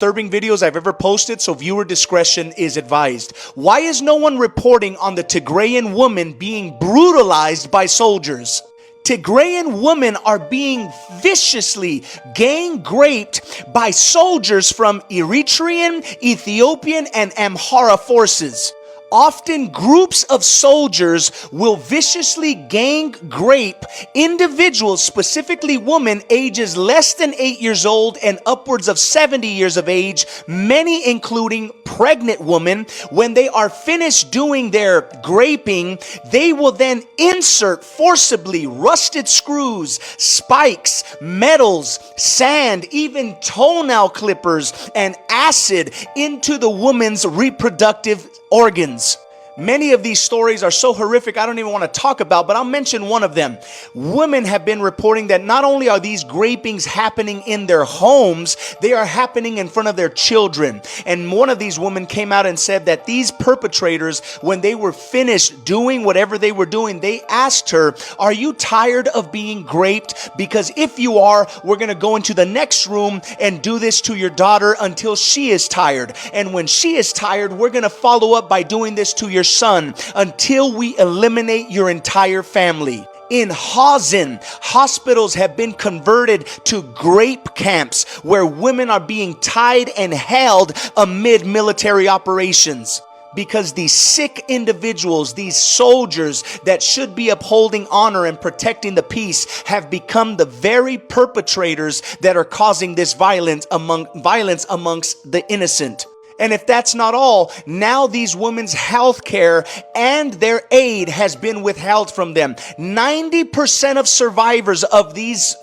disturbing videos I've ever posted, so viewer discretion is advised. Why is no one reporting on the Tigrayan woman being brutalized by soldiers? Tigrayan women are being viciously gang raped by soldiers from Eritrean, Ethiopian, and Amhara forces. Often groups of soldiers will viciously gang rape individuals, specifically women ages less than 8 years old and upwards of 70 years of age, many including pregnant women. When they are finished doing their raping, they will then insert forcibly rusted screws, spikes, metals, sand, even toenail clippers, and acid into the woman's reproductive organs. Many of these stories are so horrific I don't even want to talk about, but I'll mention one of them. Women have been reporting that not only are these rapings happening in their homes, they are happening in front of their children. And one of these women came out and said that these perpetrators, when they were finished doing whatever they were doing, they asked her, "Are you tired of being raped? Because if you are, we're going to go into the next room and do this to your daughter until she is tired. And when she is tired, we're going to follow up by doing this to your son until we eliminate your entire family." In Hawzen, hospitals have been converted to grape camps where women are being tied and held amid military operations. Because these sick individuals, these soldiers that should be upholding honor and protecting the peace, have become the very perpetrators that are causing this violence amongst the innocent. And if that's not all, now these women's health care and their aid has been withheld from them. 90% of survivors of these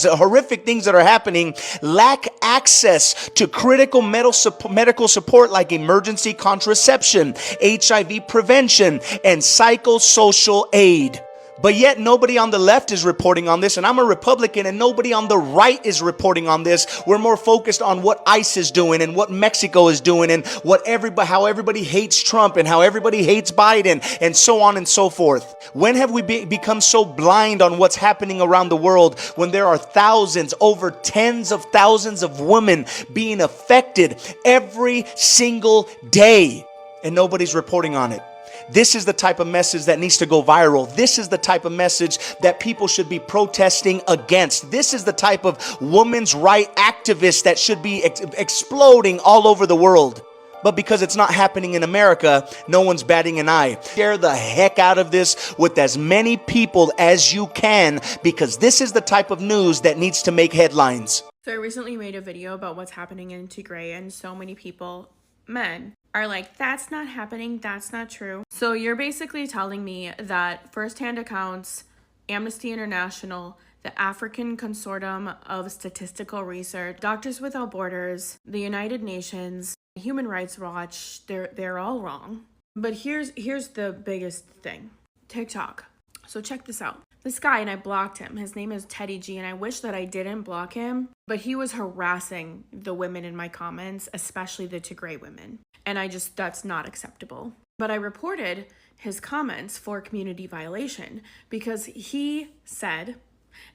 horrific things that are happening, lack access to critical medical support like emergency contraception, HIV prevention, and psychosocial aid. But yet nobody on the left is reporting on this, and I'm a Republican, and nobody on the right is reporting on this. We're more focused on what ICE is doing and what Mexico is doing and how everybody hates Trump and how everybody hates Biden and so on and so forth. When have we become so blind on what's happening around the world when there are thousands, over tens of thousands of women being affected every single day and nobody's reporting on it? This is the type of message that needs to go viral. This is the type of message that people should be protesting against. This is the type of women's right activists that should be exploding all over the world. But because it's not happening in America, no one's batting an eye. Share the heck out of this with as many people as you can, because this is the type of news that needs to make headlines. So I recently made a video about what's happening in Tigray, and so many people, men, are like, that's not happening, that's not true. So you're basically telling me that firsthand accounts, Amnesty International, the African Consortium of Statistical Research, Doctors Without Borders, the United Nations, Human Rights Watch, they're all wrong. But here's the biggest thing. TikTok. So check this out. This guy, and I blocked him, his name is Teddy G, and I wish that I didn't block him, but he was harassing the women in my comments, especially the Tigray women. And that's not acceptable. But I reported his comments for community violation because he said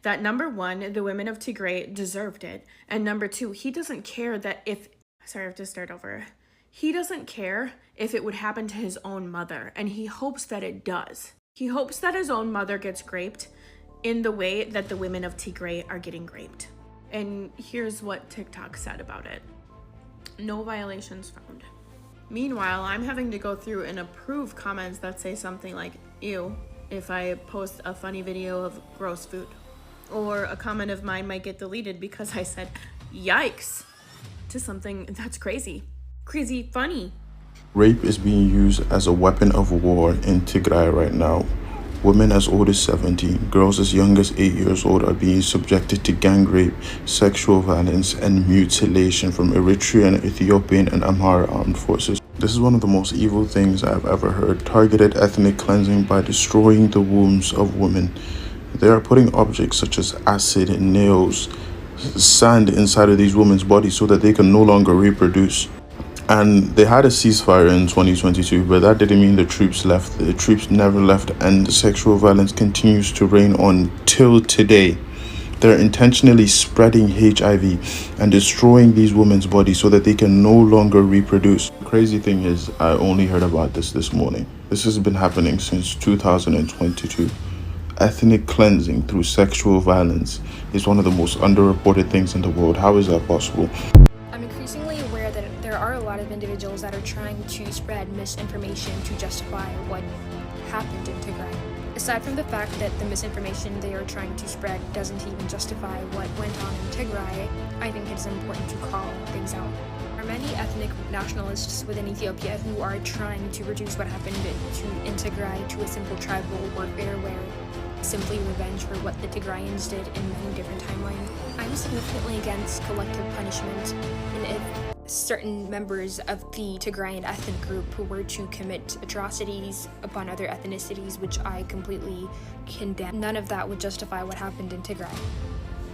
that number one, the women of Tigray deserved it. And number two, he doesn't care that He doesn't care if it would happen to his own mother, and he hopes that it does. He hopes that his own mother gets raped in the way that the women of Tigray are getting raped. And here's what TikTok said about it. No violations found. Meanwhile, I'm having to go through and approve comments that say something like, ew, if I post a funny video of gross food. Or a comment of mine might get deleted because I said, yikes, to something that's crazy. Crazy funny. Rape is being used as a weapon of war in Tigray right now. Women as old as 17, girls as young as 8 years old are being subjected to gang rape, sexual violence, and mutilation from Eritrean, Ethiopian, and Amhara armed forces. This is one of the most evil things I've ever heard. Targeted ethnic cleansing by destroying the wombs of women. They are putting objects such as acid, nails, sand inside of these women's bodies so that they can no longer reproduce. And they had a ceasefire in 2022, but that didn't mean the troops left. The troops never left, and the sexual violence continues to reign on till today. They're intentionally spreading HIV and destroying these women's bodies so that they can no longer reproduce. The crazy thing is, I only heard about this morning. This has been happening since 2022. Ethnic cleansing through sexual violence is one of the most underreported things in the world. How is that possible? I'm increasingly aware that there are a lot of individuals that are trying to spread misinformation to justify what happened in Tigray. Aside from the fact that the misinformation they are trying to spread doesn't even justify what went on in Tigray, I think it is important to call things out. There are many ethnic nationalists within Ethiopia who are trying to reduce what happened in Tigray to a simple tribal warfare where simply revenge for what the Tigrayans did in many different timelines. I'm significantly against collective punishment, and if certain members of the Tigrayan ethnic group who were to commit atrocities upon other ethnicities, which I completely condemn, none of that would justify what happened in Tigray.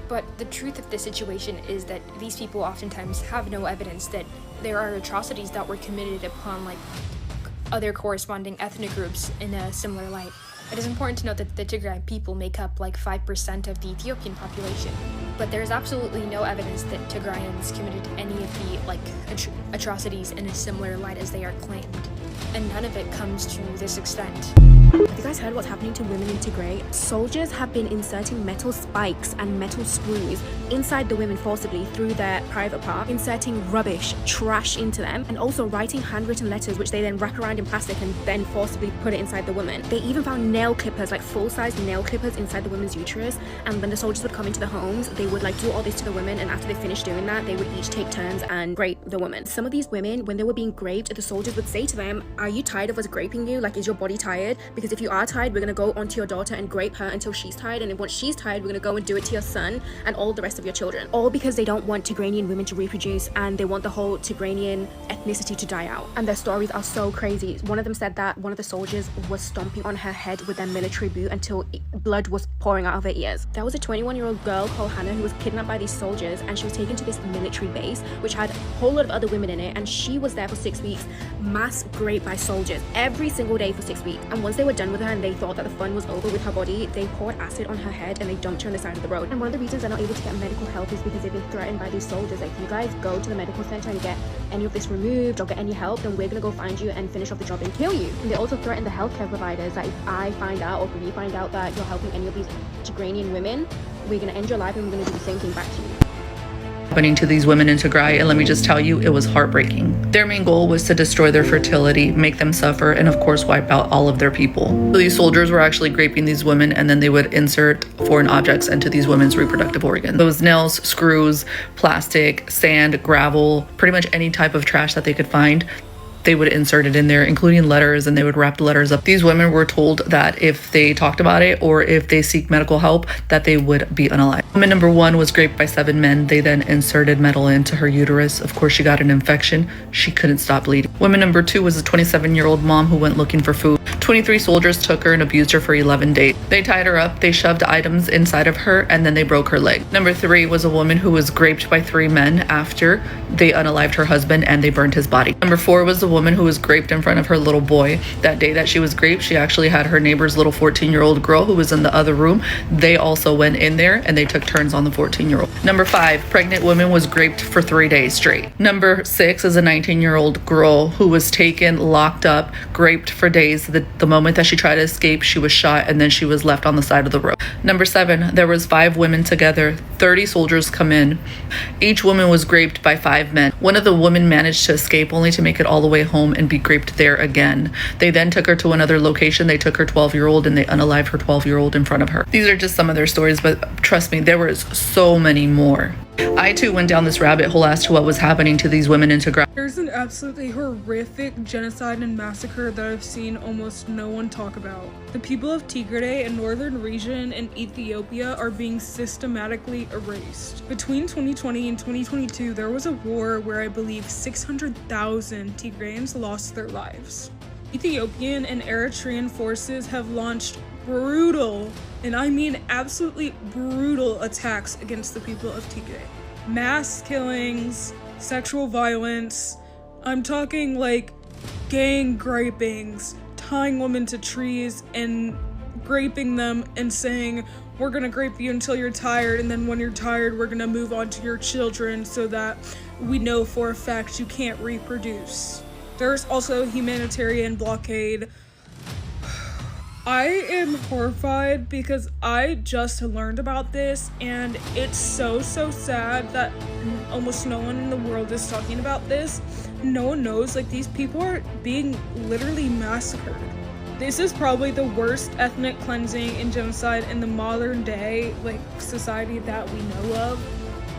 But the truth of the situation is that these people oftentimes have no evidence that there are atrocities that were committed upon other corresponding ethnic groups in a similar light. It is important to note that the Tigray people make up 5% of the Ethiopian population, but there is absolutely no evidence that Tigrayans committed any of the atrocities in a similar light as they are claimed, and none of it comes to this extent. Have you guys heard what's happening to women in Tigray? Soldiers have been inserting metal spikes and metal screws inside the women forcibly through their private part, inserting rubbish, trash into them, and also writing handwritten letters which they then wrap around in plastic and then forcibly put it inside the woman. They even found nail clippers, full-size nail clippers inside the woman's uterus, and when the soldiers would come into the homes, they would do all this to the women, and after they finished doing that, they would each take turns and grape the woman. Some of these women, when they were being raped, the soldiers would say to them, "Are you tired of us raping you? Is your body tired? Because if you are tired, we're gonna go onto your daughter and grape her until she's tired, and then once she's tired, we're gonna go and do it to your son and all the rest of your children." All because they don't want Tigranian women to reproduce, and they want the whole Tigranian ethnicity to die out. And their stories are so crazy. One of them said that one of the soldiers was stomping on her head with their military boot until blood was pouring out of her ears. There was a 21-year-old girl called Hannah who was kidnapped by these soldiers, and she was taken to this military base which had a whole lot of other women in it, and she was there for 6 weeks, mass raped by soldiers every single day for 6 weeks. And once they were done with her and they thought that the fun was over with her body, they poured acid on her head and they dumped her on the side of the road. And one of the reasons they're not able to get medical help is because they've been threatened by these soldiers. If you guys go to the medical center and get any of this removed or get any help, then we're gonna go find you and finish off the job and kill you. And they also threatened the healthcare providers that if I find out, or if we find out that you're helping any of these Tigranian women, we're gonna end your life and we're gonna do the same thing back to you. Happening to these women in Tigray, and let me just tell you, it was heartbreaking. Their main goal was to destroy their fertility, make them suffer, and of course wipe out all of their people. So these soldiers were actually raping these women, and then they would insert foreign objects into these women's reproductive organs. Those nails, screws, plastic, sand, gravel, pretty much any type of trash that they could find, they would insert it in there, including letters, and they would wrap the letters up. These women were told that if they talked about it or if they seek medical help, that they would be unalived. Woman number 1 was raped by 7 men. They then inserted metal into her uterus. Of course, she got an infection. She couldn't stop bleeding. Woman number 2 was a 27-year-old mom who went looking for food. 23 soldiers took her and abused her for 11 days. They tied her up, they shoved items inside of her, and then they broke her leg. Number 3 was a woman who was raped by 3 men after they unalived her husband and they burned his body. Number 4 was a woman who was raped in front of her little boy. That day that she was raped, she actually had her neighbor's little 14-year-old girl who was in the other room. They also went in there and they took turns on the 14-year-old. Number 5, pregnant woman was raped for 3 days straight. Number 6 is a 19-year-old girl who was taken, locked up, raped for days. The moment that she tried to escape, she was shot and then she was left on the side of the road. Number 7, there was 5 women together. 30 soldiers come in. Each woman was raped by 5 men. One of the women managed to escape only to make it all the way home and be raped there again. They then took her to another location. They took her 12-year-old and they unalived her 12-year-old in front of her. These are just some of their stories, but trust me, there was so many more. I too went down this rabbit hole as to what was happening to these women in Tigray. There's an absolutely horrific genocide and massacre that I've seen almost no one talk about. The people of Tigray and northern region in Ethiopia are being systematically erased. Between 2020 and 2022, there was a war where I believe 600,000 Tigrayans lost their lives. Ethiopian and Eritrean forces have launched brutal, and I mean absolutely brutal, attacks against the people of Tigray. Mass killings, sexual violence, I'm talking gang rapings, tying women to trees and raping them and saying, we're gonna grape you until you're tired, and then when you're tired, we're gonna move on to your children so that we know for a fact you can't reproduce. There's also humanitarian blockade. I am horrified because I just learned about this, and it's so sad that almost no one in the world is talking about this. No one knows, like, these people are being literally massacred. This is probably the worst ethnic cleansing and genocide in the modern day, like, society that we know of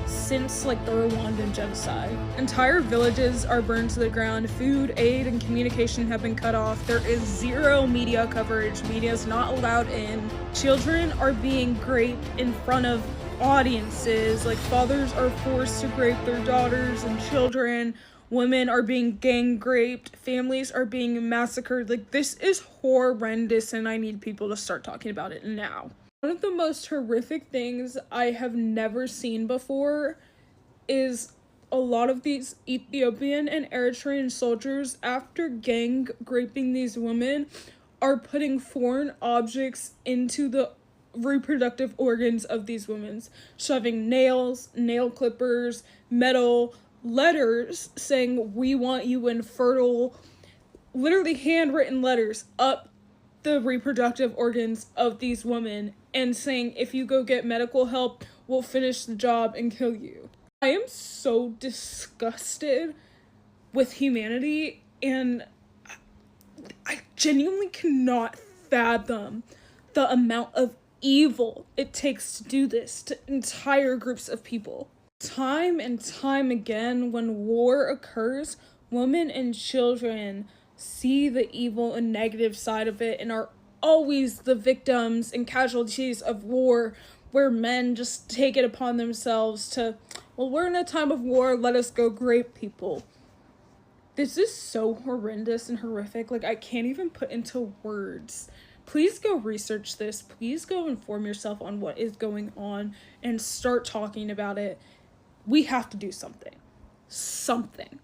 since, like, the Rwandan genocide. Entire villages are burned to the ground, food, aid, and communication have been cut off. There is zero media coverage, media is not allowed in. Children are being raped in front of audiences, like, fathers are forced to rape their daughters and children. Women are being gang raped, families are being massacred. Like, this is horrendous, and I need people to start talking about it now. One of the most horrific things I have never seen before is a lot of these Ethiopian and Eritrean soldiers, after gang raping these women, are putting foreign objects into the reproductive organs of these women, shoving nails, nail clippers, metal, letters saying, "We want you infertile," literally handwritten letters up the reproductive organs of these women, and saying, "If you go get medical help, we'll finish the job and kill you." I am so disgusted with humanity, and I genuinely cannot fathom the amount of evil it takes to do this to entire groups of people. Time and time again, when war occurs, women and children see the evil and negative side of it and are always the victims and casualties of war, where men just take it upon themselves to, well, we're in a time of war, let us go rape people. This is so horrendous and horrific. Like, I can't even put into words. Please go research this. Please go inform yourself on what is going on and start talking about it. We have to do something. Something.